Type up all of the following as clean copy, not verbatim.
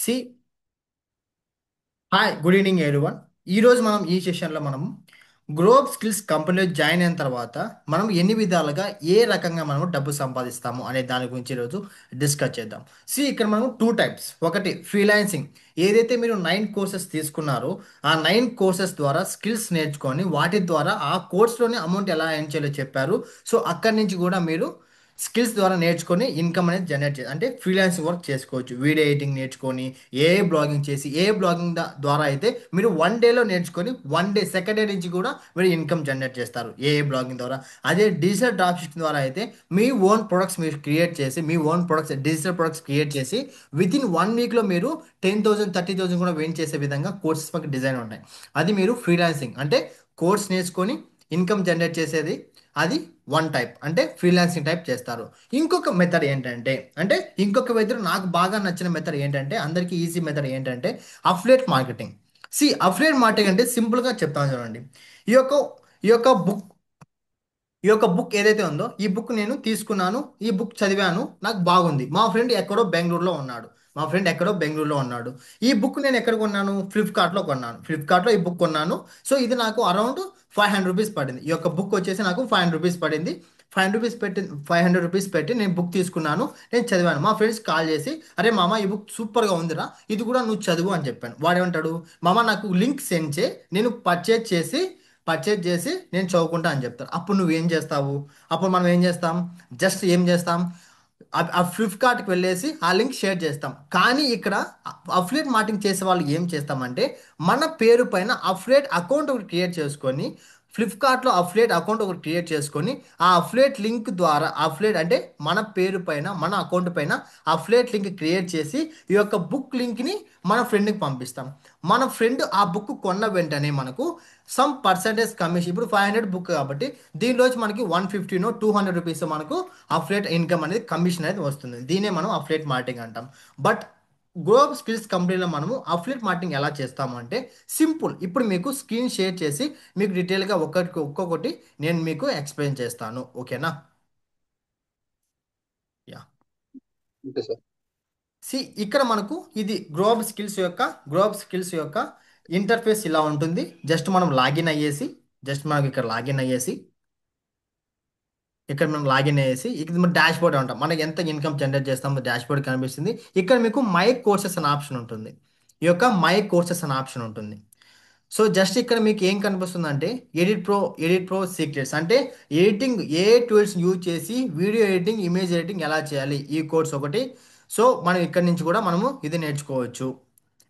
C hi good evening everyone. ఈరోజు మనం ఈ సెషన్లో మనం గ్రోప్ స్కిల్స్ కంపెనీలో జాయిన్ అయిన తర్వాత మనం ఎన్ని విధాలుగా ఏ రకంగా మనం డబ్బు సంపాదిస్తాము అనే దాని గురించి ఈరోజు డిస్కస్ చేద్దాం. ఇక్కడ మనం టూ టైప్స్. ఒకటి ఫ్రీలాన్సింగ్. ఏదైతే మీరు 9 కోర్సెస్ తీసుకున్నారో ఆ 9 కోర్సెస్ ద్వారా స్కిల్స్ నేర్చుకొని వాటి ద్వారా ఆ కోర్స్లోనే అమౌంట్ ఎలా ఎర్న్ చేయాలో చెప్పారు. అక్కడి నుంచి కూడా మీరు స్కిల్స్ ద్వారా నేర్చుకొని ఇన్కమ్ అనేది జనరేట్ చేయాలి. అంటే ఫ్రీలాన్సింగ్ వర్క్ చేసుకోవచ్చు. వీడియో ఎడిటింగ్ నేర్చుకొని బ్లాగింగ్ చేసి బ్లాగింగ్ ద్వారా అయితే మీరు 1 డేలో నేర్చుకొని 1 డే సెకండ్ డే నుంచి కూడా మీరు ఇన్కమ్ జనరేట్ చేస్తారు బ్లాగింగ్ ద్వారా. అదే డిజిటల్ డ్రాప్ షిప్పింగ్ ద్వారా అయితే మీ ఓన్ ప్రొడక్ట్స్ మీరు క్రియేట్ చేసి మీ own products digital products create చేసి విత్ ఇన్ 1 వీక్లో మీరు 10,000 30,000 కూడా వెయిన్ చేసే విధంగా కోర్సెస్ మాకు డిజైన్ ఉంటాయి. అది మీరు ఫ్రీలాన్సింగ్ అంటే కోర్స్ నేర్చుకొని ఇన్కమ్ జనరేట్ చేసేది. అది వన్ టైప్ అంటే ఫ్రీలాన్సింగ్ టైప్ చేస్తారు. ఇంకొక మెథడ్ ఏంటంటే ఇంకొక మెథడ్ నాకు బాగా నచ్చిన మెథడ్ ఏంటంటే అందరికీ ఈజీ మెథడ్ ఏంటంటే అఫ్లేట్ మార్కెటింగ్. అఫ్లేట్ మార్కెటింగ్ అంటే సింపుల్గా చెప్తాను చూడండి. ఈ యొక్క ఈ యొక్క బుక్ ఈ యొక్క బుక్ ఏదైతే ఉందో ఈ బుక్ నేను తీసుకున్నాను. ఈ బుక్ చదివాను, నాకు బాగుంది. మా ఫ్రెండ్ ఎక్కడో బెంగళూరులో ఉన్నాడు. ఈ బుక్ నేను ఎక్కడ కొన్నాను? ఫ్లిప్కార్ట్లో కొన్నాను. ఫ్లిప్కార్ట్లో ఈ బుక్ కొన్నాను. ఇది నాకు అరౌండ్ 500 రూపీస్ పడింది. ఈ యొక్క బుక్ వచ్చేసి నాకు 500 రూపీస్ పడింది. 500 రూపీస్ పెట్టి నేను బుక్ తీసుకున్నాను. నేను చదివాను. మా ఫ్రెండ్స్ కాల్ చేసి, అరే మామ ఈ బుక్ సూపర్గా ఉందిరా, ఇది కూడా నువ్వు చదువు అని చెప్పాను. వాడేమంటాడు, మామ నాకు లింక్ సెండ్ చే, నేను పర్చేజ్ చేసి నేను చదువుకుంటా అని చెప్తారు. అప్పుడు నువ్వేం చేస్తావు? అప్పుడు మనం ఏం చేస్తాం? జస్ట్ ఏం చేస్తాం? ఆ ఫ్లిప్కార్ట్కి వెళ్ళేసి ఆ లింక్ షేర్ చేస్తాం. కానీ ఇక్కడ అఫ్లేట్ మార్కెటింగ్ చేసే వాళ్ళు ఏం చేస్తామంటే మన పేరు పైన అఫ్లేట్ అకౌంట్ ఒకటి క్రియేట్ చేసుకొని ఫ్లిప్కార్ట్లో అఫ్లేట్ అకౌంట్ ఒకటి క్రియేట్ చేసుకొని ఆ అఫ్లేట్ లింక్ ద్వారా అఫ్లేట్ అంటే మన పేరు పైన మన అకౌంట్ పైన అఫ్లేట్ లింక్ క్రియేట్ చేసి ఈ యొక్క బుక్ లింక్ని మన ఫ్రెండ్కి పంపిస్తాం. మన ఫ్రెండ్ ఆ బుక్ కొన్న వెంటనే మనకు సమ్ పర్సంటేజ్ కమిషన్. ఇప్పుడు 500 బుక్ కాబట్టి దీనిలోంచి మనకి 150నో 200 రూపీస్ మనకు అఫ్లేట్ ఇన్కమ్ అనేది కమిషన్ అనేది వస్తుంది. దీనే మనం అఫ్లేట్ మార్కెటింగ్ అంటాం. బట్ గ్రోప్ స్కిల్స్ కంపెనీలో మనము అఫ్లేట్ మార్కెటింగ్ ఎలా చేస్తాము అంటే సింపుల్. ఇప్పుడు మీకు స్క్రీన్ షేర్ చేసి మీకు డీటెయిల్గా ఒక్కొక్కటి నేను మీకు ఎక్స్ప్లెయిన్ చేస్తాను. ఓకేనా? యా. Okay sir. ఇక్కడ మనకు ఇది గ్రోప్ స్కిల్స్ యొక్క ఇంటర్ఫేస్ ఇలా ఉంటుంది. జస్ట్ మనకి ఇక్కడ లాగిన్ అయ్యేసి ఇక్కడ మనం లాగిన్ అయ్యేసి ఇక్కడ మన డాష్ బోర్డ్ ఉంటాం. మనకి ఎంత ఇన్కమ్ జనరేట్ చేస్తామో డాష్ బోర్డ్ కనిపిస్తుంది. ఇక్కడ మీకు మై కోర్సెస్ అనే ఆప్షన్ ఉంటుంది. ఈ యొక్క మై కోర్సెస్ అనే ఆప్షన్ ఉంటుంది. జస్ట్ ఇక్కడ మీకు ఏం కనిపిస్తుంది అంటే ఎడిట్ ప్రో సీక్రెట్స్ అంటే ఎడిటింగ్ ఏ టూల్స్ యూజ్ చేసి వీడియో ఎడిటింగ్ ఇమేజ్ ఎడిటింగ్ ఎలా చేయాలి, ఈ కోర్స్ ఒకటి. మనం ఇక్కడ నుంచి కూడా మనము ఇది నేర్చుకోవచ్చు.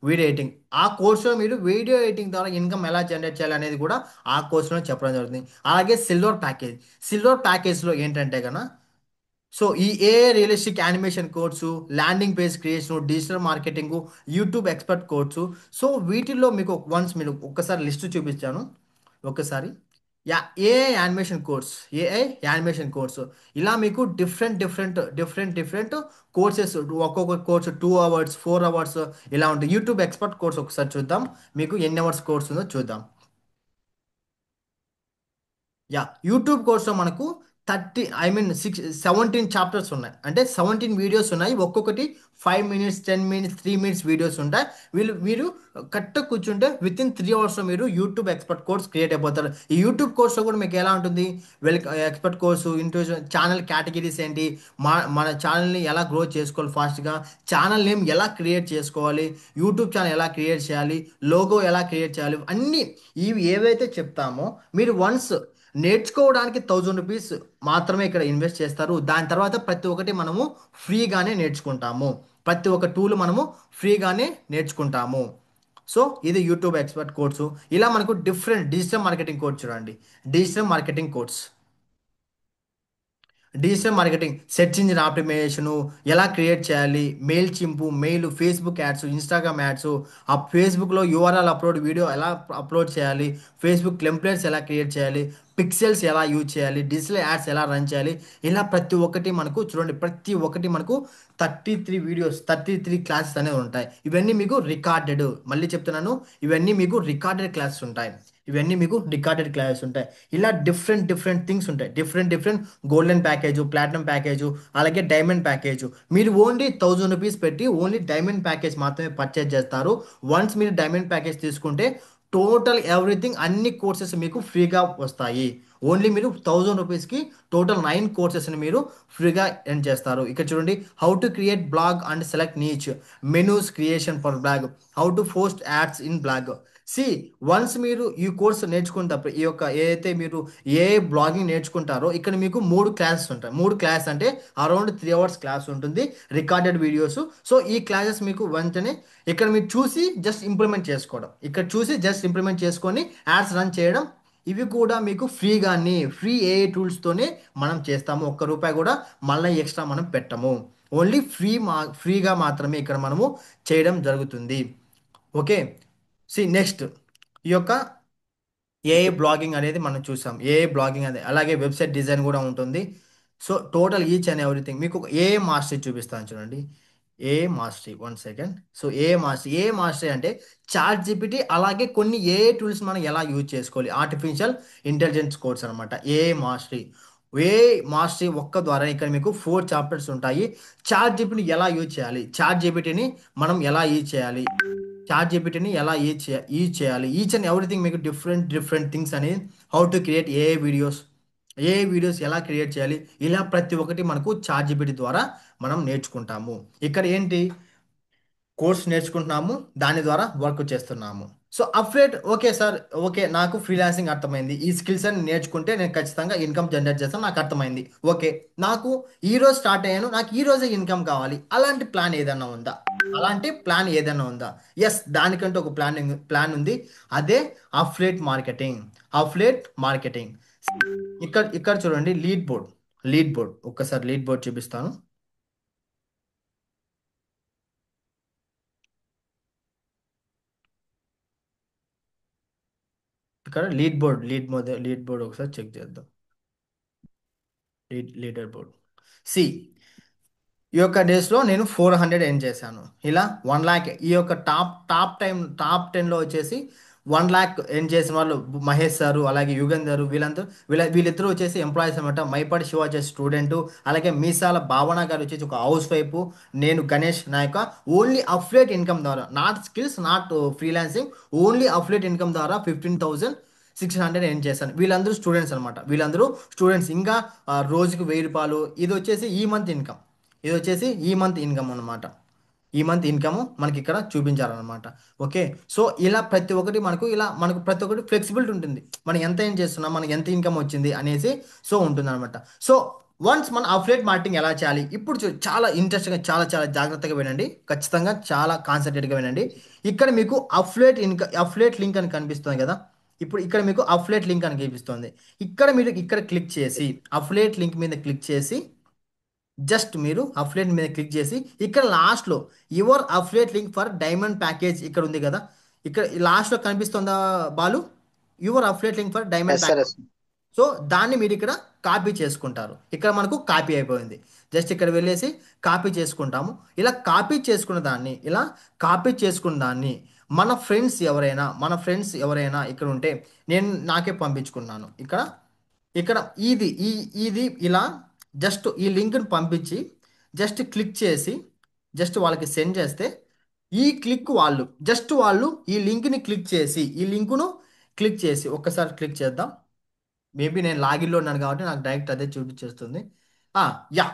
వీడియో ఎడిటింగ్ ఆ కోర్సులో మీరు వీడియో ఎడిటింగ్ ద్వారా ఇన్కమ్ ఎలా జనరేట్ చేయాలి అనేది కూడా ఆ కోర్సులో చెప్పడం జరుగుతుంది. అలాగే సిల్వర్ ప్యాకేజ్లో ఏంటంటే కనుక ఈ realistic animation course, landing page creation, digital marketing, YouTube expert course. వీటిల్లో మీకు మీరు ఒక్కసారి లిస్ట్ చూపించాను. ఒకసారి యా ఏఐ యానిమేషన్ కోర్సు ఇలా మీకు డిఫరెంట్ కోర్సెస్. ఒక్కొక్క కోర్సు 2 అవర్స్ 4 అవర్స్ ఇలా ఉంటుంది. యూట్యూబ్ ఎక్స్పర్ట్ కోర్స్ ఒకసారి చూద్దాం. మీకు ఎన్ని అవర్స్ కోర్స్ ఉందో చూద్దాం. యూట్యూబ్ కోర్స్లో మనకు 17 చాప్టర్స్ ఉన్నాయి. అంటే 17 వీడియోస్ ఉన్నాయి. ఒక్కొక్కటి 5 మినిట్స్ 10 మినిట్స్ 3 మినిట్స్ వీడియోస్ ఉంటాయి. మీరు కరెక్ట్ కూర్చుంటే విత్ ఇన్ 3 అవర్స్లో మీరు యూట్యూబ్ ఎక్స్పర్ట్ కోర్స్ క్రియేట్ అయిపోతారు. ఈ యూట్యూబ్ కోర్స్లో కూడా మీకు ఎలా ఉంటుంది? Expert course, individual channel categories ఏంటి, మన ఛానల్ని ఎలా గ్రో చేసుకోవాలి ఫాస్ట్గా, ఛానల్ నేమ్ ఎలా క్రియేట్ చేసుకోవాలి, యూట్యూబ్ ఛానల్ ఎలా క్రియేట్ చేయాలి, లోగో ఎలా క్రియేట్ చేయాలి, అన్నీ ఇవి ఏవైతే చెప్తామో మీరు వన్స్ నేర్చుకోవడానికి 1000 రూపీస్ మాత్రమే ఇక్కడ ఇన్వెస్ట్ చేస్తారు. దాని తర్వాత ప్రతి ఒక్కటి మనము ఫ్రీగానే నేర్చుకుంటాము. ప్రతి ఒక్క టూల్ మనము ఫ్రీగానే నేర్చుకుంటాము. ఇది యూట్యూబ్ ఎక్స్పర్ట్ కోర్సు. ఇలా మనకు డిఫరెంట్ డిజిటల్ మార్కెటింగ్ కోర్స్ చూడండి. Digital marketing course digital marketing, search engine ఆప్టిమైజేషను ఎలా క్రియేట్ చేయాలి, mail, Facebook ads, Instagram ads, ఆ ఫేస్బుక్లో యూఆర్ఎల్ అప్లోడ్, వీడియో ఎలా అప్లోడ్ చేయాలి, ఫేస్బుక్ టెంప్లెట్స్ ఎలా క్రియేట్ చేయాలి, పిక్సెల్స్ ఎలా యూజ్ చేయాలి, డిజిటల్ యాడ్స్ ఎలా రన్ చేయాలి, ఇలా ప్రతి ఒక్కటి మనకు చూడండి. ప్రతి ఒక్కటి మనకు 33 వీడియోస్, 33 క్లాసెస్ అనేవి ఉంటాయి. ఇవన్నీ మీకు రికార్డెడ్, మళ్ళీ చెప్తున్నాను, ఇవన్నీ మీకు రికార్డెడ్ క్లాసెస్ ఉంటాయి. ఇవన్నీ మీకు రికార్డెడ్ క్లాసెస్ ఉంటాయి. ఇలా డిఫరెంట్ డిఫరెంట్ థింగ్స్ ఉంటాయి. Different different golden package, platinum package, అలాగే డైమండ్ ప్యాకేజు. మీరు ఓన్లీ 1000 రూపీస్ పెట్టి ఓన్లీ డైమండ్ ప్యాకేజ్ మాత్రమే పర్చేజ్ చేస్తారు. వన్స్ మీరు డైమండ్ ప్యాకేజ్ తీసుకుంటే టోటల్ ఎవ్రీథింగ్ అన్ని కోర్సెస్ మీకు ఫ్రీగా వస్తాయి. ఓన్లీ మీరు 1000 రూపీస్కి టోటల్ 9 కోర్సెస్ని మీరు ఫ్రీగా ఎర్న్ చేస్తారు. ఇక్కడ చూడండి, how to create blog and select niche, menus creation for blog, how to post ads in blog. సి, వన్స్ మీరు ఈ కోర్స్ నేర్చుకున్న తప్ప, ఈ యొక్క ఏదైతే మీరు ఏ బ్లాగింగ్ నేర్చుకుంటారో, ఇక్కడ మీకు 3 క్లాసెస్ ఉంటాయి. 3 క్లాస్ అంటే అరౌండ్ 3 అవర్స్ క్లాస్ ఉంటుంది, రికార్డెడ్ వీడియోస్. సో ఈ క్లాసెస్ మీకు వెంటనే ఇక్కడ మీరు చూసి జస్ట్ ఇంప్లిమెంట్ చేసుకోవడం, ఇక్కడ చూసి జస్ట్ ఇంప్లిమెంట్ చేసుకొని యాడ్స్ రన్ చేయడం. ఇవి కూడా మీకు ఫ్రీగానే, ఫ్రీ ఏఐ టూల్స్తోనే మనం చేస్తాము. ఒక్క రూపాయి కూడా మళ్ళీ ఎక్స్ట్రా మనం పెట్టము. ఓన్లీ ఫ్రీగా మాత్రమే ఇక్కడ మనము చేయడం జరుగుతుంది. ఓకే. సి నెక్స్ట్, ఈ యొక్క ఏఐ బ్లాగింగ్ అనేది మనం చూసాం. ఏఐ బ్లాగింగ్ అదే, అలాగే వెబ్సైట్ డిజైన్ కూడా ఉంటుంది. So total each and everything మీకు ఒక ఏ మాస్టరీ చూపిస్తాను చూడండి. ఏ మాస్టరీ, 1 సెకండ్. సో ఏ మాస్టరీ అంటే చాట్ జీపీటీ, అలాగే కొన్ని ఏ టూల్స్ మనం ఎలా యూజ్ చేసుకోవాలి, ఆర్టిఫిషియల్ ఇంటెలిజెన్స్ కోర్స్ అనమాట ఏ మాస్టరీ. ఏ మాస్టరీ ఒక్క ద్వారా ఇక్కడ మీకు 4 చాప్టర్స్ ఉంటాయి. చాట్ జీపీటీని ఎలా యూజ్ చేయాలి, చాట్ జీపీటీని మనం ఎలా యూజ్ చేయాలి, చాట్ జీపీటీని ఎలా యూజ్ చేయాలి, ఈచ్ అండ్ ఎవ్రీథింగ్ మీకు డిఫరెంట్ డిఫరెంట్ థింగ్స్ అని, how to create a videos ఎలా క్రియేట్ చేయాలి, ఇలా ప్రతి ఒక్కటి మనకు చాట్ జీపీటీ ద్వారా మనం నేర్చుకుంటాము. ఇక్కడ ఏంటి, కోర్స్ నేర్చుకుంటున్నాము, దాని ద్వారా వర్క్ చేస్తున్నాము. సో అఫ్రేట్, ఓకే సార్, ఓకే నాకు ఫ్రీలాన్సింగ్ అర్థమైంది, ఈ స్కిల్స్ అని నేర్చుకుంటే నేను ఖచ్చితంగా ఇన్కమ్ జనరేట్ చేస్తాను, నాకు అర్థమైంది. ఓకే, నాకు ఈ రోజు స్టార్ట్ అయ్యాను, నాకు ఈ రోజే ఇన్కమ్ కావాలి, అలాంటి ప్లాన్ ఏదైనా ఉందా, అలాంటి ప్లాన్ ఏదైనా ఉందా? ఎస్, దానికంటే ఒక ప్లాన్ ఉంది. అదే అఫ్లేట్ మార్కెటింగ్. ఇక్కడ ఇక్కడ చూడండి, లీడ్ బోర్డ్ ఒక్కసారి లీడ్ బోర్డ్ చూపిస్తాను. ఇక్కడ లీడ్ బోర్డ్ ఒకసారి చెక్ చేద్దాం. Leader board. సి, ఈ యొక్క డేస్లో నేను 400 ఎర్న్ చేశాను. ఇలా 1 లాక్, ఈ యొక్క టాప్ 10లో వచ్చేసి 1 లాక్ ఎర్న్ చేసిన వాళ్ళు మహేష్ సారు, అలాగే యుగంధర్, వీళ్ళిద్దరూ వచ్చేసి ఎంప్లాయీస్ అనమాట. మైపాటి శివ వచ్చేసి స్టూడెంట్, అలాగే మీసాల భావన గారు వచ్చేసి ఒక హౌస్ వైఫ్, నేను గణేష్ నాయక. ఓన్లీ అఫ్లేట్ ఇన్కమ్ ద్వారా, not skills, not freelancing, only affiliate income ద్వారా 15,600 ఎర్న్ చేశాను. వీళ్ళందరూ స్టూడెంట్స్ అనమాట, ఇంకా రోజుకు 1000 రూపాయలు. ఇది వచ్చేసి ఈ మంత్ ఇన్కమ్ అనమాట. ఈ మంత్ ఇన్కమ్ మనకి ఇక్కడ చూపించాలన్నమాట. ఓకే. సో ఇలా ప్రతి ఒక్కటి మనకు ప్రతి ఒక్కటి ఫ్లెక్సిబిలిటీ ఉంటుంది, మనం ఎంత ఏం చేస్తున్నాం, మనకి ఎంత ఇన్కమ్ వచ్చింది అనేసి. సో ఉంటుంది అనమాట. సో వన్స్ మన అఫ్లేట్ మార్కెటింగ్ ఎలా చేయాలి, ఇప్పుడు చాలా ఇంట్రెస్ట్గా, చాలా చాలా జాగ్రత్తగా వినండి, ఖచ్చితంగా చాలా కాన్సన్ట్రేట్గా వినండి. ఇక్కడ మీకు అఫ్లేట్ లింక్ అని కనిపిస్తుంది కదా. ఇప్పుడు ఇక్కడ మీకు అఫ్లేట్ లింక్ అని కనిపిస్తుంది. ఇక్కడ క్లిక్ చేసి, అఫ్లేట్ లింక్ మీద క్లిక్ చేసి, జస్ట్ మీరు అఫ్లేట్ మీద క్లిక్ చేసి, ఇక్కడ లాస్ట్లో your affiliate link for diamond package ఇక్కడ ఉంది కదా. ఇక్కడ లాస్ట్లో కనిపిస్తుందా Balu, your affiliate link for diamond yes sir, package. Yes. So దాన్ని మీరు ఇక్కడ కాపీ చేసుకుంటారు. ఇక్కడ మనకు కాపీ అయిపోయింది. జస్ట్ ఇక్కడ వెళ్ళేసి కాపీ చేసుకుంటాము. ఇలా కాపీ చేసుకున్న దాన్ని మన ఫ్రెండ్స్ ఎవరైనా ఇక్కడ ఉంటే, నేను నాకే పంపించుకున్నాను. ఇక్కడ ఇక్కడ ఇది ఇలా జస్ట్ ఈ లింక్ని పంపించి, జస్ట్ క్లిక్ చేసి, జస్ట్ వాళ్ళకి సెండ్ చేస్తే, వాళ్ళు ఈ లింక్ని క్లిక్ చేసి ఒక్కసారి క్లిక్ చేద్దాం. మేబీ నేను లాగిన్లో ఉన్నాను కాబట్టి నాకు డైరెక్ట్ అదే చూపించేస్తుంది. ఆ, యా,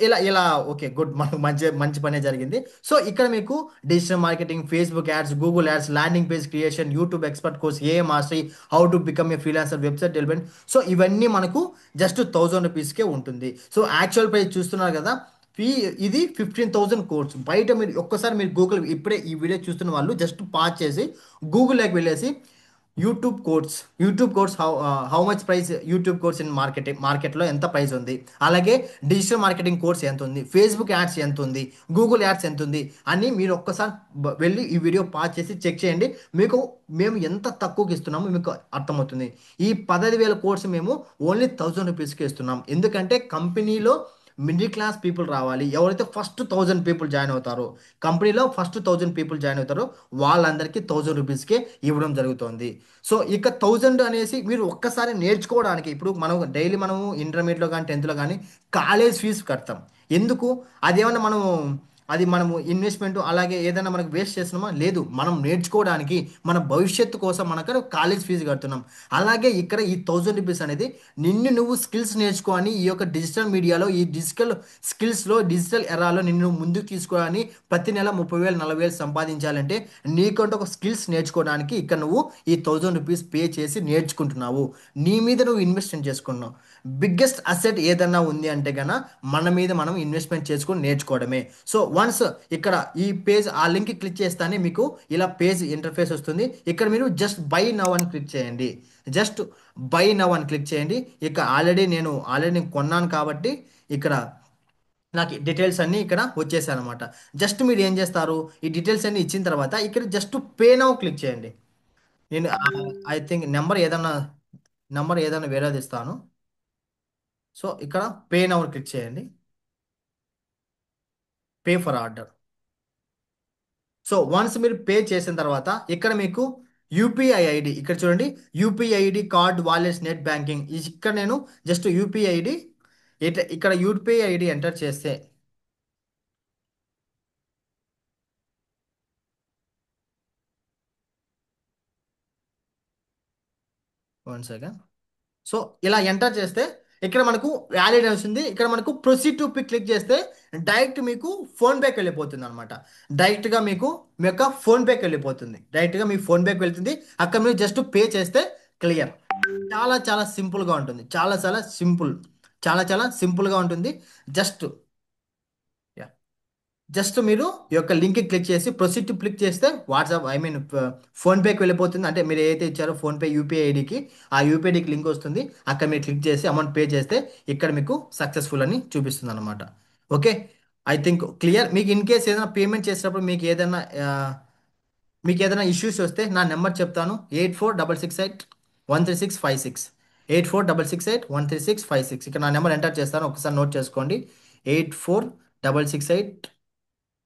ఇలా ఇలా ఓకే, గుడ్, మనకు మంచి మంచి పనే జరిగింది. సో ఇక్కడ మీకు digital marketing, Facebook ads, Google ads, landing page creation, YouTube expert course, A mastery, how to become a freelancer, website development. So ఇవన్నీ మనకు జస్ట్ 1000 రూపీస్కే ఉంటుంది. సో యాక్చువల్ ప్రైస్ చూస్తున్నారు కదా, ఫీ ఇది 15,000 కోర్స్. బయట మీరు ఒక్కసారి మీరు గూగుల్, ఇప్పుడే ఈ వీడియో చూస్తున్న వాళ్ళు జస్ట్ పాజ్ చేసి గూగుల్లోకి వెళ్ళేసి YouTube course how much price, YouTube course in మార్కెట్లో ఎంత ప్రైస్ ఉంది, అలాగే డిజిటల్ మార్కెటింగ్ కోర్స్ ఎంత ఉంది, ఫేస్బుక్ యాడ్స్ ఎంత ఉంది, గూగుల్ యాడ్స్ ఎంత ఉంది అని మీరు ఒక్కసారి వెళ్ళి ఈ వీడియో పాజ్ చేసి చెక్ చేయండి. మేము ఎంత తక్కువకి ఇస్తున్నామో మీకు అర్థమవుతుంది. ఈ 15,000 కోర్స్ మేము ఓన్లీ 1000 రూపీస్కి ఇస్తున్నాం. ఎందుకంటే కంపెనీలో మిడిల్ క్లాస్ పీపుల్ రావాలి. ఎవరైతే ఫస్ట్ 1000 పీపుల్ జాయిన్ అవుతారో, కంపెనీలో ఫస్ట్ 1000 పీపుల్ జాయిన్ అవుతారో వాళ్ళందరికీ 1000 రూపీస్కే ఇవ్వడం జరుగుతుంది. సో ఇక 1000 అనేసి మీరు ఒక్కసారి నేర్చుకోవడానికి, ఇప్పుడు మనం డైలీ మనము ఇంటర్మీడియట్లో కానీ 10th కానీ కాలేజ్ ఫీజు కడతాం. ఎందుకు? అదేమన్నా మనము అది మనము ఇన్వెస్ట్మెంట్ అలాగే ఏదైనా మనకు వేస్ట్ చేస్తున్నామా? లేదు. మనం నేర్చుకోవడానికి, మన భవిష్యత్తు కోసం మనకు కాలేజ్ ఫీజు కడుతున్నాం. అలాగే ఇక్కడ ఈ 1000 రూపీస్ అనేది నిన్ను నువ్వు స్కిల్స్ నేర్చుకోని ఈ యొక్క డిజిటల్ మీడియాలో, ఈ డిజిటల్ స్కిల్స్లో, డిజిటల్ ఎరాలో నిన్ను ముందుకు తీసుకొని ప్రతి నెల 30,000 40,000 సంపాదించాలంటే నీకంటూ ఒక స్కిల్స్ నేర్చుకోవడానికి ఇక్కడ నువ్వు ఈ 1000 రూపీస్ పే చేసి నేర్చుకుంటున్నావు. నీ మీద నువ్వు ఇన్వెస్ట్మెంట్ చేసుకుంటున్నావు. బిగ్గెస్ట్ అసెట్ ఏదన్నా ఉంది అంటే గన మన మీద మనం ఇన్వెస్ట్మెంట్ చేసుకొని నేర్చుకోవడమే. సో వన్స్ ఇక్కడ ఈ పేజ్ ఆ లింక్ క్లిక్ చేస్తానే మీకు ఇలా పేజ్ ఇంటర్ఫేస్ వస్తుంది. ఇక్కడ మీరు జస్ట్ బై నవ్ అని క్లిక్ చేయండి. జస్ట్ బై నవ్ అని క్లిక్ చేయండి. ఇక ఆల్రెడీ నేను కొన్నాను కాబట్టి ఇక్కడ నాకు డీటెయిల్స్ అన్నీ ఇక్కడ వచ్చేసాయి అనమాట. జస్ట్ మీరు ఏం చేస్తారు, ఈ డీటెయిల్స్ అన్ని ఇచ్చిన తర్వాత ఇక్కడ జస్ట్ పే నవ్ క్లిక్ చేయండి. నేను ఐ థింక్ నెంబర్ ఏదైనా వేరేది ఇస్తాను. సో ఇక్కడ పే నవ్ క్లిక్ చేయండి. Pay for order. So once మీరు పే చేసిన తర్వాత ఇక్కడ మీకు యూపీఐ ఐడి ఇక్కడ చూడండి. UPI ID, card, wallets, net banking. ఇక్కడ నేను జస్ట్ యూపీఐ ఐడి, ఇక్కడ యూపీఐ ఐడి ఎంటర్ చేస్తే వన్ సెకండ్. సో ఇలా ఎంటర్ చేస్తే ఇక్కడ మనకు వ్యాలిడ్ వస్తుంది. ఇక్కడ మనకు ప్రొసీడ్ టు పిక్ క్లిక్ చేస్తే డైరెక్ట్ మీకు ఫోన్పేకి వెళ్ళిపోతుంది అనమాట. డైరెక్ట్గా మీకు మీ యొక్క ఫోన్పేకి వెళ్ళిపోతుంది. డైరెక్ట్గా మీ ఫోన్పేకి వెళ్తుంది. అక్కడ మీరు జస్ట్ పే చేస్తే క్లియర్. చాలా చాలా సింపుల్గా ఉంటుంది. చాలా చాలా సింపుల్. చాలా చాలా సింపుల్గా ఉంటుంది. జస్ట్ జస్ట్ మీరు ఈ యొక్క లింక్ క్లిక్ చేసి ప్రొసీడ్ టు క్లిక్ చేస్తే వాట్సాప్ ఫోన్పేకి వెళ్ళిపోతుంది. అంటే మీరు ఏదైతే ఇచ్చారో ఫోన్పే యూపీఐ ఐడికి, ఆ యూపీఐ ఐడికి లింక్ వస్తుంది. అక్కడ మీరు క్లిక్ చేసి అమౌంట్ పే చేస్తే ఇక్కడ మీకు సక్సెస్ఫుల్ అని చూపిస్తుంది అనమాట. ఓకే. I think clear. మీకు ఇన్ కేస్ ఏదైనా పేమెంట్ చేసేటప్పుడు మీకు ఏదైనా ఇష్యూస్ వస్తే నా నెంబర్ చెప్తాను. 8466813656. 8466813656. ఇక్కడ నా నెంబర్ ఎంటర్ చేస్తాను. ఒకసారి నోట్ చేసుకోండి. 8466813656.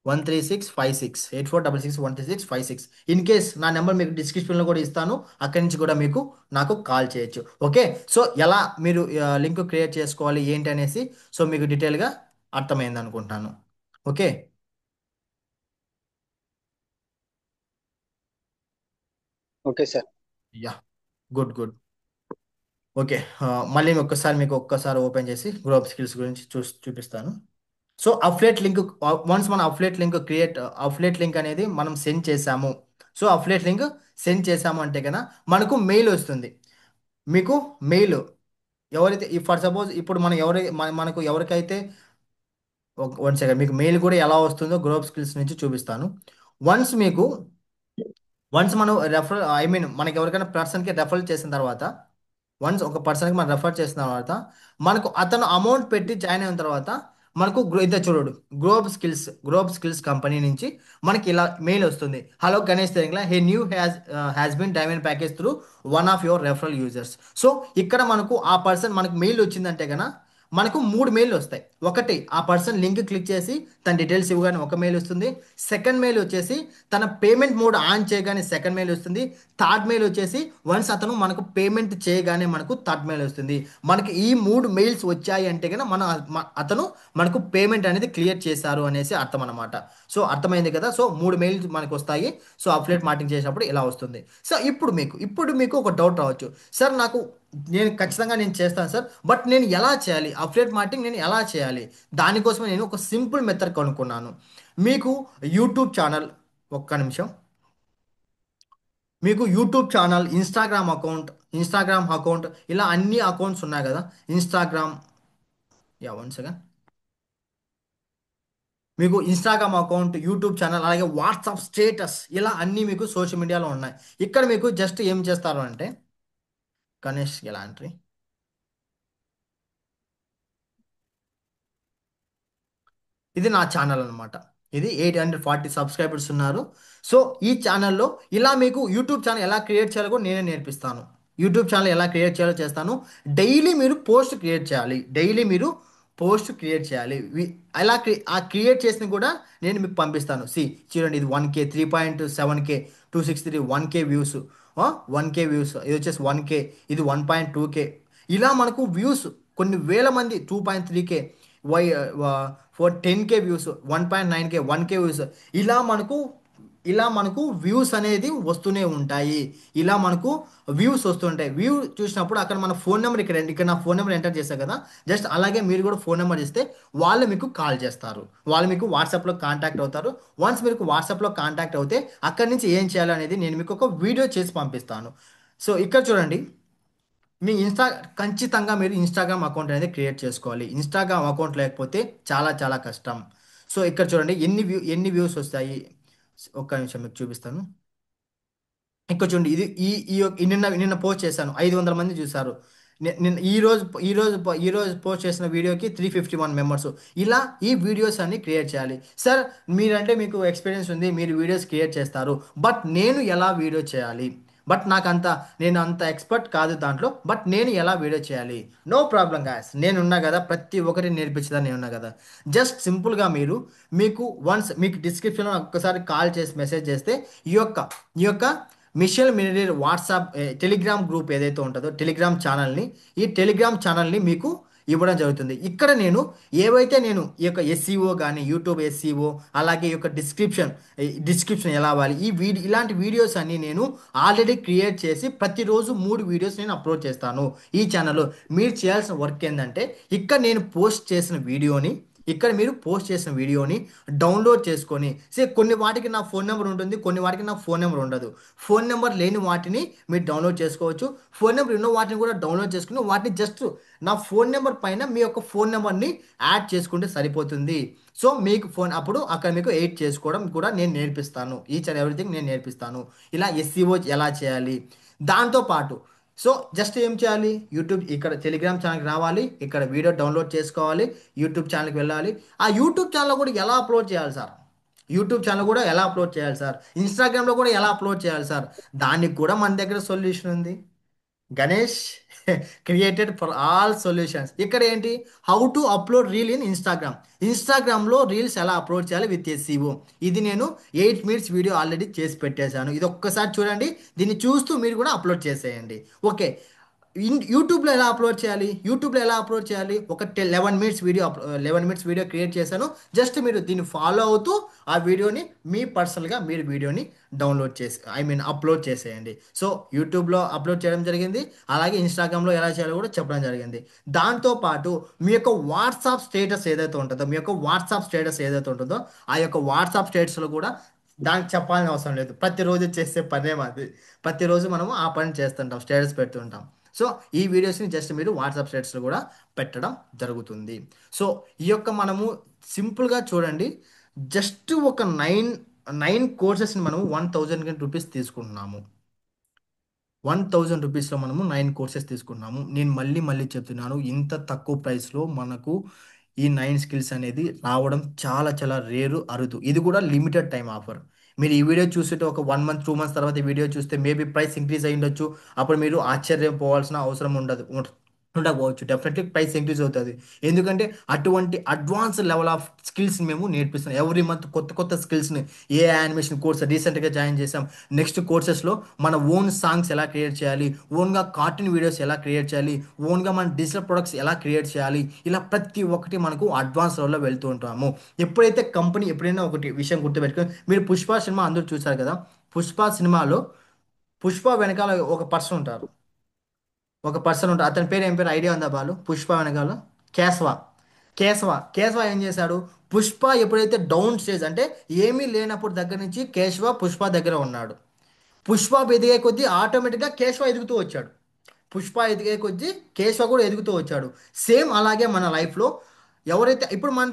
846613613656. ఇన్ కేస్ నా నెంబర్ మీకు డిస్క్రిప్షన్లో కూడా ఇస్తాను. అక్కడి నుంచి కూడా మీకు నాకు కాల్ చేయొచ్చు. ఓకే. సో ఎలా మీరు లింక్ క్రియేట్ చేసుకోవాలి ఏంటి అనేసి సో మీకు డీటెయిల్గా అర్థమైంది అనుకుంటున్నాను. Okay. Okay sir. Yeah. Good good. Okay. మళ్ళీ మీకు ఒక్కసారి ఓపెన్ చేసి గ్రూప్ స్కిల్స్ గురించి చూపిస్తాను. సో అఫ్లేట్ లింక్, వన్స్ మన అఫ్లేట్ లింక్ అనేది మనం సెండ్ చేసాము. సో అఫ్లేట్ లింక్ సెండ్ చేసాము అంటే కనుక మనకు మెయిల్ వస్తుంది. మీకు మెయిల్ ఎవరైతే ఫర్ సపోజ్ ఇప్పుడు మనం మనకు ఎవరికైతే వన్ సెకండ్ మీకు మెయిల్ కూడా ఎలా వస్తుందో గ్రూప్ స్కిల్స్ నుంచి చూపిస్తాను. వన్స్ మీకు వన్స్ మనం మనకి ఎవరికైనా పర్సన్కి రెఫర్ చేసిన తర్వాత, వన్స్ ఒక పర్సన్కి మనం రెఫర్ చేసిన తర్వాత మనకు అతను అమౌంట్ పెట్టి జాయిన్ అయిన తర్వాత మనకు ఇదే చూడు, గ్రోబ్ స్కిల్స్ కంపెనీ నుంచి మనకి ఇలా మెయిల్ వస్తుంది. Hello Ganesh Telangana, hey new has been diamond package through one of your referral users. So ఇక్కడ మనకు ఆ పర్సన్ మనకు మెయిల్ వచ్చిందంటే కనుక మనకు 3 మెయిల్ వస్తాయి. ఒకటి, ఆ పర్సన్ లింక్ క్లిక్ చేసి తన డీటెయిల్స్ ఇవ్వగానే ఒక మెయిల్ వస్తుంది. సెకండ్ మెయిల్ వచ్చేసి తన పేమెంట్ మోడ్ ఆన్ చేయగానే సెకండ్ మెయిల్ వస్తుంది. థర్డ్ మెయిల్ వచ్చేసి వన్స్ అతను మనకు పేమెంట్ చేయగానే మనకు థర్డ్ మెయిల్ వస్తుంది. మనకి ఈ 3 మెయిల్స్ వచ్చాయి అంటే కనుక అతను మనకు పేమెంట్ అనేది క్లియర్ చేశారు అనేసి అర్థం అనమాట. సో అర్థమైంది కదా. సో 3 మెయిల్స్ మనకు వస్తాయి. సో అఫ్లేట్ మార్కెటింగ్ చేసినప్పుడు ఇలా వస్తుంది. సో ఇప్పుడు మీకు ఒక డౌట్ రావచ్చు. సార్ నేను ఖచ్చితంగా చేస్తాను సార్, బట్ నేను ఎలా చేయాలి అఫ్లేట్ మార్కెటింగ్, నేను ఎలా చేయాలి? దానికోసమే నేను ఒక సింపుల్ మెథడ్ కనుక్కున్నాను. మీకు యూట్యూబ్ ఛానల్, ఒక్క నిమిషం. మీకు యూట్యూబ్ ఛానల్, ఇన్స్టాగ్రామ్ అకౌంట్ ఇలా అన్ని అకౌంట్స్ ఉన్నాయి కదా. Instagram, yeah one second. మీకు ఇన్స్టాగ్రామ్ అకౌంట్, యూట్యూబ్ ఛానల్, అలాగే వాట్సాప్ స్టేటస్ ఇలా అన్నీ మీకు సోషల్ మీడియాలో ఉన్నాయి. ఇక్కడ మీకు జస్ట్ ఏం చేస్తారు అంటే గణేష్ ఎలాంటి, ఇది నా ఛానల్ అనమాట. ఇది 840 సబ్స్క్రైబర్స్ ఉన్నారు. సో ఈ ఛానల్లో ఇలా మీకు యూట్యూబ్ ఛానల్ ఎలా క్రియేట్ చేయాలో కూడా నేనే నేర్పిస్తాను. యూట్యూబ్ ఛానల్ ఎలా క్రియేట్ చేయాలో చేస్తాను. డైలీ మీరు పోస్ట్ క్రియేట్ చేయాలి. డైలీ మీరు పోస్ట్ క్రియేట్ చేయాలి. ఆ క్రియేట్ చేసిన కూడా నేను మీకు పంపిస్తాను. చూడండి, ఇది 1K, 3.7K, 263, 1K views, 1K views, ఇది వచ్చేసి 1K, ఇది 1.2K. ఇలా మనకు వ్యూస్ కొన్ని వేల మంది, 2.3K, why 10K views, 1.9K, 1K views, ఇలా మనకు ఇలా మనకు వ్యూస్ అనేది వస్తూనే ఉంటాయి. ఇలా మనకు వ్యూస్ వస్తుంటాయి. వ్యూ చూసినప్పుడు అక్కడ మన ఫోన్ నెంబర్, ఇక్కడ నా ఫోన్ నెంబర్ ఎంటర్ చేశాను కదా, జస్ట్ అలాగే మీరు కూడా ఫోన్ నెంబర్ ఇస్తే వాళ్ళు మీకు కాల్ చేస్తారు. వాళ్ళు మీకు వాట్సాప్లో కాంటాక్ట్ అవుతారు. వన్స్ మీకు వాట్సాప్లో కాంటాక్ట్ అవుతే అక్కడి నుంచి ఏం చేయాలి అనేది నేను మీకు ఒక వీడియో చేసి పంపిస్తాను. సో ఇక్కడ చూడండి, మీ ఖచ్చితంగా మీరు ఇన్స్టాగ్రామ్ అకౌంట్ అనేది క్రియేట్ చేసుకోవాలి. ఇన్స్టాగ్రామ్ అకౌంట్ లేకపోతే చాలా చాలా కష్టం. సో ఇక్కడ చూడండి, ఎన్ని వ్యూస్ వస్తాయి. ఒక్క నిమిషం మీకు చూపిస్తాను. ఇక్కడ చూడండి, ఇది నిన్న నిన్న పోస్ట్ చేశాను, 500 మంది చూసారు. నిన్న ఈ రోజు పోస్ట్ చేసిన వీడియోకి 351 మెంబర్స్. ఇలా ఈ వీడియోస్ అన్ని క్రియేట్ చేయాలి. సార్, మీరంటే మీకు ఎక్స్పీరియన్స్ ఉంది, మీరు వీడియోస్ క్రియేట్ చేస్తారు, బట్ నేను ఎలా వీడియో చేయాలి? బట్ నేను అంత ఎక్స్పర్ట్ కాదు దాంట్లో, బట్ నేను ఎలా వీడియో చేయాలి? నో ప్రాబ్లం గాయస్, నేనున్నా కదా, ప్రతి ఒక్కటి నేర్పించదా నేనున్నా కదా. జస్ట్ సింపుల్గా మీకు డిస్క్రిప్షన్లో ఒక్కసారి కాల్ చేసి మెసేజ్ చేస్తే ఈ యొక్క మిషల్ మినరీర్ వాట్సాప్ టెలిగ్రామ్ గ్రూప్ ఏదైతే ఉంటుందో, ఈ టెలిగ్రామ్ ఛానల్ని మీకు ఇవ్వడం జరుగుతుంది. ఇక్కడ నేను ఈ యొక్క ఎస్సీఓ కానీ, యూట్యూబ్ ఎస్సీఓ, అలాగే ఈ యొక్క డిస్క్రిప్షన్ ఎలా అవ్వాలి, ఇలాంటి వీడియోస్ అన్ని నేను ఆల్రెడీ క్రియేట్ చేసి ప్రతిరోజు 3 వీడియోస్ నేను అప్లోడ్ చేస్తాను ఈ ఛానల్లో. మీరు చేయాల్సిన వర్క్ ఏంటంటే, ఇక్కడ మీరు పోస్ట్ చేసిన వీడియోని డౌన్లోడ్ చేసుకొని, కొన్ని వాటికి నా ఫోన్ నెంబర్ ఉంటుంది, కొన్ని వాటికి నా ఫోన్ నెంబర్ ఉండదు. ఫోన్ నెంబర్ లేని వాటిని మీరు డౌన్లోడ్ చేసుకోవచ్చు. ఫోన్ నెంబర్ ఉన్న వాటిని కూడా డౌన్లోడ్ చేసుకుని వాటిని జస్ట్ నా ఫోన్ నెంబర్ పైన మీ యొక్క ఫోన్ నెంబర్ని యాడ్ చేసుకుంటే సరిపోతుంది. సో మీకు అప్పుడు అక్కడ మీకు ఎడిట్ చేసుకోవడం కూడా నేను నేర్పిస్తాను. ఈచ్ అండ్ ఎవ్రీథింగ్ నేను నేర్పిస్తాను. ఇలా ఎస్సీఓ ఎలా చేయాలి దాంతోపాటు. సో జస్ట్ ఏం చేయాలి, ఇక్కడ టెలిగ్రామ్ ఛానల్కి రావాలి, ఇక్కడ వీడియో డౌన్లోడ్ చేసుకోవాలి, యూట్యూబ్ ఛానల్కి వెళ్ళాలి. ఆ యూట్యూబ్ ఛానల్ కూడా ఎలా అప్లోడ్ చేయాలి సార్? ఇన్స్టాగ్రామ్లో కూడా ఎలా అప్లోడ్ చేయాలి సార్? దానికి కూడా మన దగ్గర సొల్యూషన్ ఉంది. Ganesh created for all solutions. ఇక్కడ ఏంటి, how to upload reel in ఇన్స్టాగ్రామ్లో రీల్స్ ఎలా అప్లోడ్ చేయాలి విత్ ఎస్సీఓ. ఇది నేను 8 మినిట్స్ వీడియో ఆల్రెడీ చేసి పెట్టేశాను. ఇది ఒక్కసారి చూడండి, దీన్ని చూస్తూ మీరు కూడా అప్లోడ్ చేసేయండి. ఓకే. యూట్యూబ్లో ఎలా అప్లోడ్ చేయాలి? ఒక 11 మినిట్స్ వీడియో క్రియేట్ చేశాను. జస్ట్ మీరు దీన్ని ఫాలో అవుతూ ఆ వీడియోని మీ పర్సనల్గా మీరు వీడియోని అప్లోడ్ చేసేయండి. సో యూట్యూబ్లో అప్లోడ్ చేయడం జరిగింది, అలాగే ఇన్స్టాగ్రామ్లో ఎలా చేయాలో కూడా చెప్పడం జరిగింది. దాంతోపాటు మీ యొక్క వాట్సాప్ స్టేటస్ ఏదైతే ఉంటుందో ఆ యొక్క వాట్సాప్ స్టేటస్లో కూడా దానికి చెప్పాల్సిన అవసరం లేదు. ప్రతిరోజు చేసే పనే మాది. ప్రతిరోజు మనము ఆ పని చేస్తుంటాం, స్టేటస్ పెడుతుంటాం. సో ఈ వీడియోస్ని జస్ట్ మీరు వాట్సాప్ స్టేటస్లో కూడా పెట్టడం జరుగుతుంది. సో ఈ యొక్క మనము సింపుల్గా చూడండి, జస్ట్ ఒక నైన్ కోర్సెస్ని మనము 1000 రూపీస్ తీసుకుంటున్నాము. 1000 రూపీస్లో మనము 9 కోర్సెస్ తీసుకున్నాము. నేను మళ్ళీ మళ్ళీ చెప్తున్నాను, ఇంత తక్కువ ప్రైస్లో మనకు ఈ 9 స్కిల్స్ అనేది రావడం చాలా చాలా అరుదు. ఇది కూడా లిమిటెడ్ టైం ఆఫర్. మీరు ఈ వీడియో చూస్తే ఒక 1 మంత్ 2 మంత్స్ తర్వాత ఈ వీడియో చూస్తే మేబీ ప్రైస్ ఇంక్రీజ్ అయ్యి ఉండొచ్చు. అప్పుడు మీరు ఆశ్చర్యపోవాల్సిన అవసరం ఉండకపోవచ్చు. డెఫినెట్లీ ప్రైస్ ఇంక్రీజ్ అవుతుంది. ఎందుకంటే అటువంటి అడ్వాన్స్ లెవెల్ ఆఫ్ స్కిల్స్ మేము నేర్పిస్తున్నాం. ఎవ్రీ మంత్ కొత్త కొత్త స్కిల్స్ని, ఏ యానిమేషన్ కోర్స్ రీసెంట్గా జాయిన్ చేసాం. నెక్స్ట్ కోర్సెస్లో మన ఓన్ సాంగ్స్ ఎలా క్రియేట్ చేయాలి, ఓన్గా కార్టూన్ వీడియోస్ ఎలా క్రియేట్ చేయాలి, ఓన్గా మన డిజిటల్ ప్రొడక్ట్స్ ఎలా క్రియేట్ చేయాలి, ఇలా ప్రతి ఒక్కటి మనకు అడ్వాన్స్ లెవెల్లో వెళ్తూ ఉంటాము. ఎప్పుడైనా ఒకటి విషయం గుర్తుపెట్టుకొని, మీరు పుష్ప సినిమా అందరూ చూసారు కదా. పుష్ప సినిమాలో వెనకాల ఒక పర్సన్ ఉంటారు. అతని పేరు ఏం పేరు ఐడియా ఉందా బాలు? పుష్ప వెనకాల కేశవ. కేశవ ఏం చేశాడు? పుష్ప ఎప్పుడైతే డౌన్ స్టేజ్, అంటే ఏమీ లేనప్పుడు దగ్గర నుంచి పుష్ప దగ్గర ఉన్నాడు. పుష్ప ఎదిగే కొద్దీ ఆటోమేటిక్గా కేశవ ఎదుగుతూ వచ్చాడు. కేశవ కూడా ఎదుగుతూ వచ్చాడు. సేమ్ అలాగే మన లైఫ్లో ఎవరైతే ఇప్పుడు మన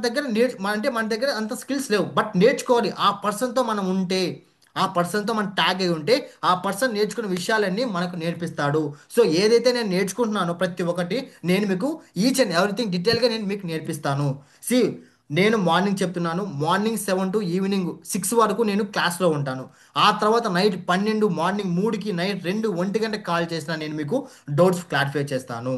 దగ్గర అంత స్కిల్స్ లేవు, బట్ నేర్చుకోవాలి. ఆ పర్సన్తో మనం ట్యాగ్ అయి ఉంటే ఆ పర్సన్ నేర్చుకున్న విషయాలన్నీ మనకు నేర్పిస్తాడు. సో ఏదైతే నేను నేర్చుకుంటున్నానో ప్రతి ఒక్కటి నేను మీకు ఈచ్ అండ్ ఎవ్రీథింగ్ డీటెయిల్గా నేను మీకు నేర్పిస్తాను. సి నేను మార్నింగ్ చెప్తున్నాను, మార్నింగ్ 7 to ఈవినింగ్ 6 వరకు నేను క్లాస్లో ఉంటాను. ఆ తర్వాత నైట్ 12, మార్నింగ్ 3కి, నైట్ 2, 1 గంటకి కాల్ చేసినా నేను మీకు డౌట్స్ క్లారిఫై చేస్తాను.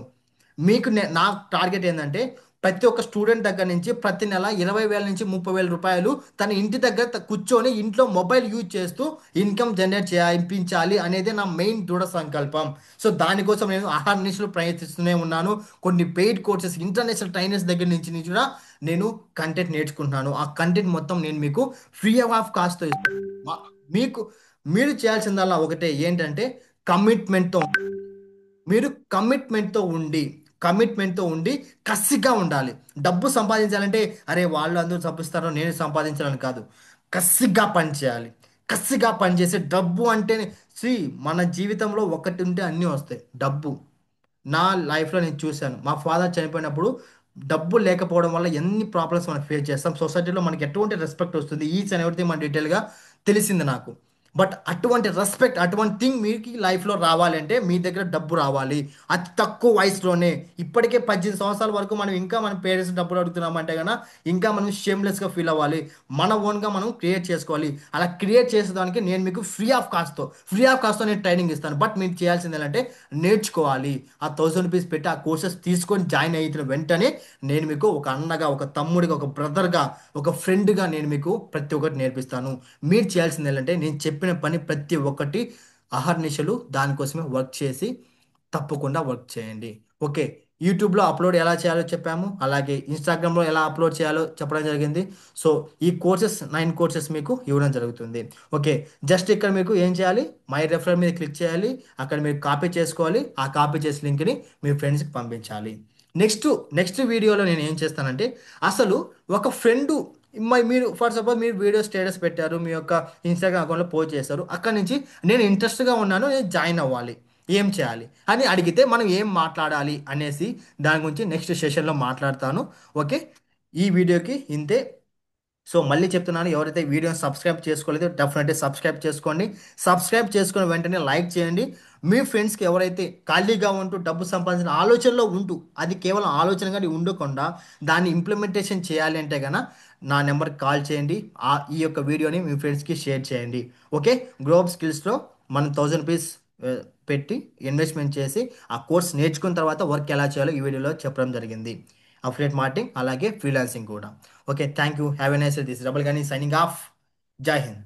నా టార్గెట్ ఏంటంటే ప్రతి ఒక్క స్టూడెంట్ దగ్గర నుంచి ప్రతి నెల 20,000 నుంచి 30,000 రూపాయలు తన ఇంటి దగ్గర కూర్చొని ఇంట్లో మొబైల్ యూజ్ చేస్తూ ఇన్కమ్ జనరేట్ చేయించాలి అనేది నా మెయిన్ దృఢ సంకల్పం. సో దానికోసం నేను అహర్నిశలు ప్రయత్నిస్తూనే ఉన్నాను. కొన్ని పెయిడ్ కోర్సెస్ ఇంటర్నేషనల్ ట్రైనర్స్ దగ్గర నుంచి కూడా నేను కంటెంట్ నేర్చుకుంటున్నాను. ఆ కంటెంట్ మొత్తం నేను మీకు ఫ్రీ ఆఫ్ కాస్ట్తో ఇస్తాను. మీకు మీరు చేయాల్సిందల్లా ఒకటే ఏంటంటే కమిట్మెంట్తో, మీరు కమిట్మెంట్తో ఉండి కసిగా ఉండాలి. డబ్బు సంపాదించాలంటే అరే వాళ్ళు అందరూ సంపాదిస్తారో నేను సంపాదించాలని కాదు. కసిగా పని చేయాలి. కసిగా పని చేసి డబ్బు అంటే సి మన జీవితంలో ఒకటి ఉంటే అన్నీ వస్తాయి. డబ్బు నా లైఫ్లో నేను చూశాను. మా ఫాదర్ చనిపోయినప్పుడు డబ్బు లేకపోవడం వల్ల ఎన్ని ప్రాబ్లమ్స్ మనం ఫేస్ చేస్తాం. సొసైటీలో మనకి ఎటువంటి రెస్పెక్ట్ వస్తుంది, ఈచ్ అండ్ ఎవ్రీథింగ్ మన డీటెయిల్గా తెలిసింది నాకు. బట్ అటువంటి రెస్పెక్ట్, అటువంటి థింగ్ మీకు లైఫ్లో రావాలంటే మీ దగ్గర డబ్బు రావాలి. అతి తక్కువ వయసులోనే, ఇప్పటికే 18 సంవత్సరాల వరకు మనం ఇంకా మన పేరెంట్స్ డబ్బులు అడుగుతున్నామంటే కనుక ఇంకా మనం షేమ్లెస్గా ఫీల్ అవ్వాలి. మన ఓన్గా మనం క్రియేట్ చేసుకోవాలి. అలా క్రియేట్ చేసేదానికి నేను మీకు ఫ్రీ ఆఫ్ కాస్ట్తో నేను ట్రైనింగ్ ఇస్తాను. బట్ మీరు చేయాల్సింది ఏంటంటే నేర్చుకోవాలి. ఆ 1,000 రూపీస్ పెట్టి ఆ కోర్సెస్ తీసుకొని జాయిన్ అయిన వెంటనే నేను మీకు ఒక అన్నగా, ఒక తమ్ముడిగా, ఒక బ్రదర్గా, ఒక ఫ్రెండ్గా నేను మీకు ప్రతి ఒక్కటి నేర్పిస్తాను. మీరు చేయాల్సింది ఏంటంటే నేను చెప్పిన పని ప్రతి ఒక్కటి అహర్నిశలు దానికోసమే వర్క్ చేసి తప్పకుండా వర్క్ చేయండి. ఓకే. యూట్యూబ్లో అప్లోడ్ ఎలా చేయాలో చెప్పాము, అలాగే ఇన్స్టాగ్రామ్లో ఎలా అప్లోడ్ చేయాలో చెప్పడం జరిగింది. సో ఈ కోర్సెస్ 9 కోర్సెస్ మీకు ఇవ్వడం జరుగుతుంది. ఓకే. జస్ట్ ఇక్కడ మీకు ఏం చేయాలి, మై రెఫరల్ మీద క్లిక్ చేయాలి. అక్కడ మీరు కాపీ చేసుకోవాలి. ఆ కాపీ చేసిన లింక్ని మీ ఫ్రెండ్స్కి పంపించాలి. నెక్స్ట్ నెక్స్ట్ వీడియోలో నేను ఏం చేస్తానంటే అసలు ఒక ఫ్రెండు మీరు ఫర్ సపోజ్ మీరు వీడియో స్టేటస్ పెట్టారు, మీ యొక్క ఇన్స్టాగ్రామ్ అకౌంట్లో పోస్ట్ చేస్తారు. అక్కడ నుంచి నేను ఇంట్రెస్ట్గా ఉన్నాను, నేను జాయిన్ అవ్వాలి, ఏం చేయాలి అని అడిగితే మనం ఏం మాట్లాడాలి అనేసి దాని గురించి నెక్స్ట్ సెషన్లో మాట్లాడతాను. ఓకే. ఈ వీడియోకి ఇంతే. సో మళ్ళీ చెప్తున్నాను, ఎవరైతే వీడియోని సబ్స్క్రైబ్ చేసుకోలేదో డెఫినెట్లీ సబ్స్క్రైబ్ చేసుకోండి. సబ్స్క్రైబ్ చేసుకున్న వెంటనే లైక్ చేయండి. మీ ఫ్రెండ్స్కి ఎవరైతే ఖాళీగా ఉంటూ డబ్బు సంపాదించిన ఆలోచనలో ఉంటూ, అది కేవలం ఆలోచనగా ఉండకుండా దాన్ని ఇంప్లిమెంటేషన్ చేయాలి అంటే కనుక నా నెంబర్కి కాల్ చేయండి. ఈ యొక్క వీడియోని మీ ఫ్రెండ్స్కి షేర్ చేయండి. ఓకే. గ్లోబ్ స్కిల్స్లో మనం 1,000 రూపీస్ పెట్టి ఇన్వెస్ట్మెంట్ చేసి ఆ కోర్స్ నేర్చుకున్న తర్వాత వర్క్ ఎలా చేయాలో ఈ వీడియోలో చెప్పడం జరిగింది. అఫిలియేట్ మార్కెటింగ్ అలాగే ఫ్రీలాన్సింగ్ కూడా. Okay. Thank you. Have a nice day. This double గని సైనింగ్ ఆఫ్. జై హింద్.